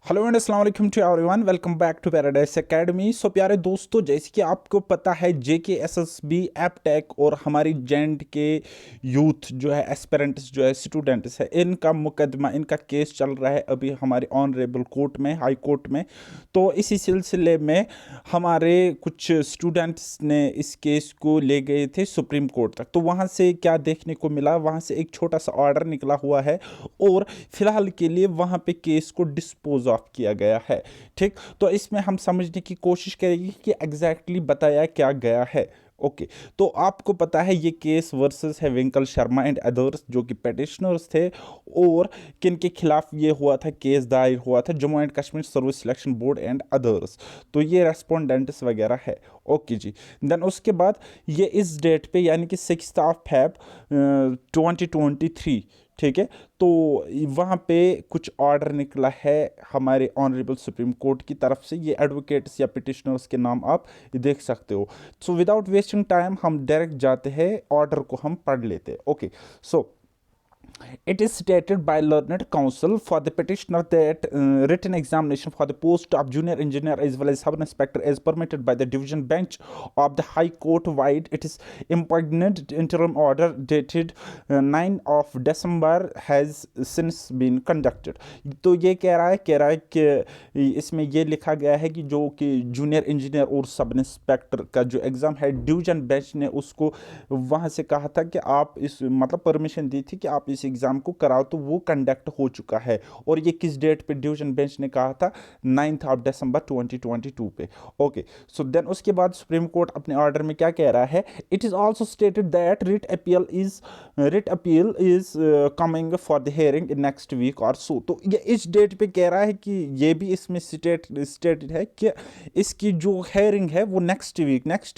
Hello and अस्सलाम वालेकुम to everyone, welcome back to Paradise Academy. So प्यारे दोस्तों, जैसे कि आपको पता है जेके एसएसबी एपटेक और हमारी जेंट के यूथ जो है एस्पिरेंट्स जो है स्टूडेंट्स है, इनका मुकदमा, इनका केस चल रहा है अभी हमारे ऑनरेबल कोर्ट में, हाई कोर्ट में। तो इसी सिलसिले में हमारे कुछ स्टूडेंट्स ने इस केस को ले गए थे सुप्रीम कोर्ट तक। तो वहाँ से क्या देखने को मिला, वहाँ से एक छोटा सा ऑर्डर निकला हुआ है और फिलहाल के लिए वहाँ पे केस को डिस्पोज ऑफ किया गया है। ठीक, तो इसमें हम समझने की कोशिश करेंगे कि एग्जैक्टली बताया क्या गया है। ओके, तो आपको पता है ये केस वर्सेस है विंकल शर्मा एंड अदर्स, जो कि पेटिशनर्स थे। और किन के खिलाफ ये हुआ था, केस दायर हुआ था, Jammu and Kashmir service selection board and others. तो ये रेस्पोंडेंट्स वगैरह है। ओके जी। देन उसके बाद ये इस डेट पे यानी कि 6 Feb 2023, ठीक है, तो वहाँ पे कुछ ऑर्डर निकला है हमारे ऑनरेबल सुप्रीम कोर्ट की तरफ से। ये एडवोकेट्स या पिटिशनर्स के नाम आप देख सकते हो। सो विदाउट वेस्टिंग टाइम हम डायरेक्ट जाते हैं, ऑर्डर को हम पढ़ लेते हैं। Okay, so it is stated by learned counsel for the petitioner that written examination for the post of junior engineer as well as sub inspector as permitted by the division bench of the high court wide it is impugned interim order dated 9 of December has since been conducted। तो ये कह रहा है कि इसमें ये लिखा गया है कि जो कि जूनियर इंजीनियर और सब इंस्पेक्टर का जो एग्ज़ाम है, डिवीजन बेंच ने उसको वहाँ से कहा था कि आप इस मतलब परमिशन दी थी कि आप इस एग्ज़ाम को कराओ, तो वो कंडक्ट हो चुका है। और ये किस डेट पे डिवीजन बेंच ने कहा था, 9 December 2022 पे। ओके, सो देन उसके बाद सुप्रीम कोर्ट अपने ऑर्डर में क्या कह रहा है, it is also stated that writ appeal is coming for the hearing in next week or so. तो ये इस डेट पे कह रहा है कि ये भी इसमें स्टेटेड है कि इसकी जो हेयरिंग है वो next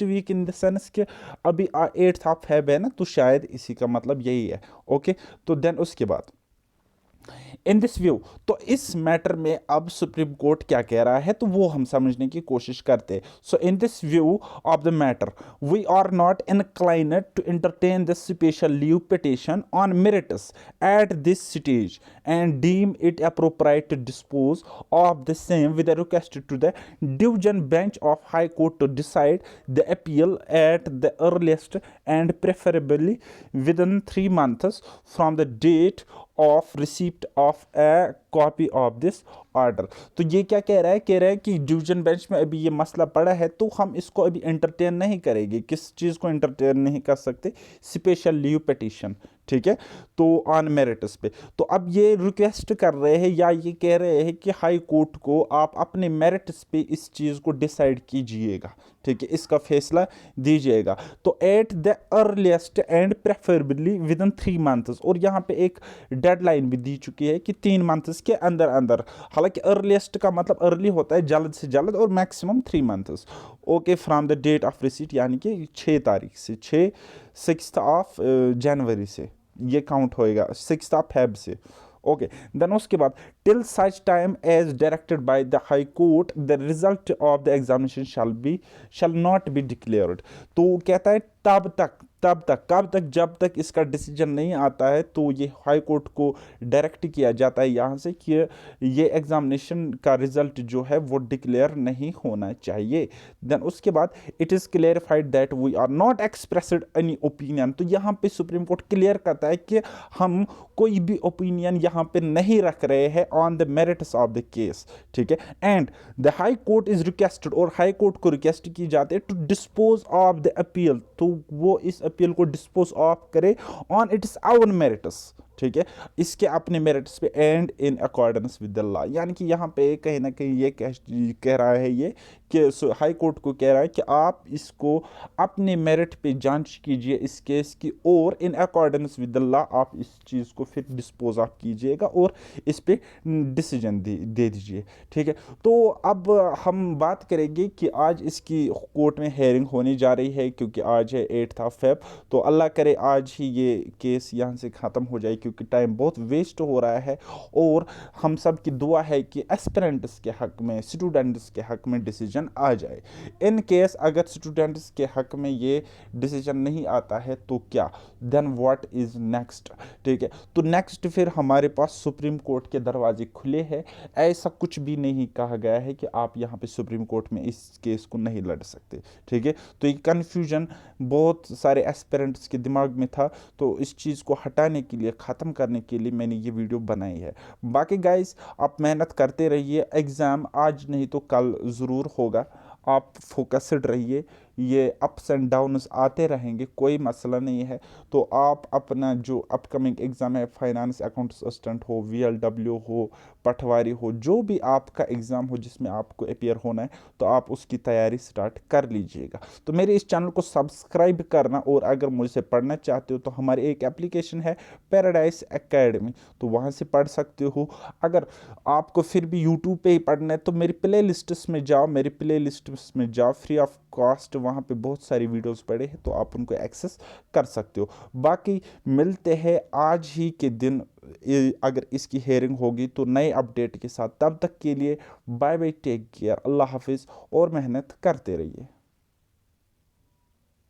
week in the sense कि अभी 8 Feb है ना, तो शायद इसी का मतलब यही है। ओके, तो देन उसके बाद इन दिस व्यू, तो इस मैटर में अब सुप्रीम कोर्ट क्या कह रहा है, तो वो हम समझने की कोशिश करते हैं। So in this view of the matter we are not inclined to entertain the special leave petition on merits at this stage and deem it appropriate to dispose of the same with a request to the division bench of high court to decide the appeal at the earliest and preferably within 3 months from the date of receipt of A copy of this order. तो ये क्या कह रहा है कि division bench में अभी ये मसला पड़ा है, तो हम इसको अभी एंटरटेन नहीं करेंगे। किस चीज़ को एंटरटेन नहीं कर सकते, स्पेशल लीव पिटीशन, ठीक है, तो ऑन मेरिट्स पे। तो अब ये रिक्वेस्ट कर रहे हैं या ये कह रहे हैं कि हाई कोर्ट को आप अपने मेरिट्स पे इस चीज़ को डिसाइड कीजिएगा, ठीक है, इसका फैसला दीजिएगा। तो at the earliest and preferably with in 3 months, और यहाँ पे एक डेडलाइन भी दी चुकी है कि 3 मंथ्स के अंदर अंदर। हालांकि अर्लीस्ट का मतलब अर्ली होता है जल्द से जल्द, और maximum 3 months. Okay, from the date of receipt यानी कि 6 तारीख से, 6 जनवरी से ये काउंट होएगा, 6 Feb से। ओके, देन उसके बाद till such time as directed by the high court the result of the examination shall not be declared. तो कहता है कब तक जब तक इसका डिसीजन नहीं आता है, तो ये हाई कोर्ट को डायरेक्ट किया जाता है यहाँ से कि ये एग्जामिनेशन का रिजल्ट जो है वो डिक्लेयर नहीं होना चाहिए। देन उसके बाद it is clarified that we are not expressed any opinion. तो यहाँ पे सुप्रीम कोर्ट क्लियर करता है कि हम कोई भी ओपिनियन यहाँ पे नहीं रख रहे हैं on the merits of the case, ठीक है। And the high court is requested, और हाई कोर्ट को रिक्वेस्ट की जाती है to dispose of the appeal, तो वो इस अपील को डिस्पोज ऑफ करे ऑन इट्स आउन मेरिट्स, ठीक है, इसके अपने मेरिट्स पे and in accordance with the law. यानी कि यहाँ पे कहीं ना कहीं ये कह रहा है ये कि हाई कोर्ट को कह रहा है कि आप इसको अपने मेरिट पे जांच कीजिए इस केस की, और इन अकॉर्डेंस विद द लॉ आप इस चीज़ को फिर डिस्पोज ऑफ कीजिएगा और इस पे डिसीजन दे दीजिए, ठीक है। तो अब हम बात करेंगे कि आज इसकी कोर्ट में हेयरिंग होने जा रही है, क्योंकि आज है 8 Feb। तो अल्लाह करे आज ही ये केस यहाँ से ख़त्म हो जाए, क्योंकि टाइम बहुत वेस्ट हो रहा है। और हम सब की दुआ है कि एस्पिरेंट्स के हक में, स्टूडेंट्स के हक में डिसीजन आ जाए। इन केस अगर स्टूडेंट्स के हक में ये डिसीजन नहीं आता है तो क्या, देन व्हाट इज़ नेक्स्ट। ठीक है, तो नेक्स्ट फिर हमारे पास सुप्रीम कोर्ट के दरवाजे खुले हैं। ऐसा कुछ भी नहीं कहा गया है कि आप यहाँ पे सुप्रीम कोर्ट में इस केस को नहीं लड़ सकते। ठीक है, तो ये कन्फ्यूजन बहुत सारे एस्पिरेंट्स के दिमाग में था, तो इस चीज़ को हटाने के लिए, ख़त्म करने के लिए मैंने ये वीडियो बनाई है। बाकी गाइस आप मेहनत करते रहिए, एग्ज़ाम आज नहीं तो कल ज़रूर होगा। आप फोकस्ड रहिए, ये अप्स एंड डाउन्स आते रहेंगे, कोई मसला नहीं है। तो आप अपना जो अपकमिंग एग्ज़ाम है, फाइनेंस अकाउंट्स असिस्टेंट हो, वीएलडब्ल्यू हो, पटवारी हो, जो भी आपका एग्ज़ाम हो जिसमें आपको अपियर होना है, तो आप उसकी तैयारी स्टार्ट कर लीजिएगा। तो मेरे इस चैनल को सब्सक्राइब करना, और अगर मुझसे पढ़ना चाहते हो तो हमारी एक एप्लीकेशन है पैराडाइज एकेडमी, तो वहाँ से पढ़ सकते हो। अगर आपको फिर भी यूट्यूब पे ही पढ़ना है तो मेरी प्ले लिस्ट्स में जाओ, मेरी प्ले लिस्ट्स में जाओ, फ्री ऑफ कॉस्ट वहाँ पे बहुत सारी वीडियोस पड़े हैं, तो आप उनको एक्सेस कर सकते हो। बाकी मिलते हैं आज ही के दिन, अगर इसकी हेयरिंग होगी तो नए अपडेट के साथ। तब तक के लिए बाय बाय, टेक केयर, अल्लाह हाफिज़, और मेहनत करते रहिए।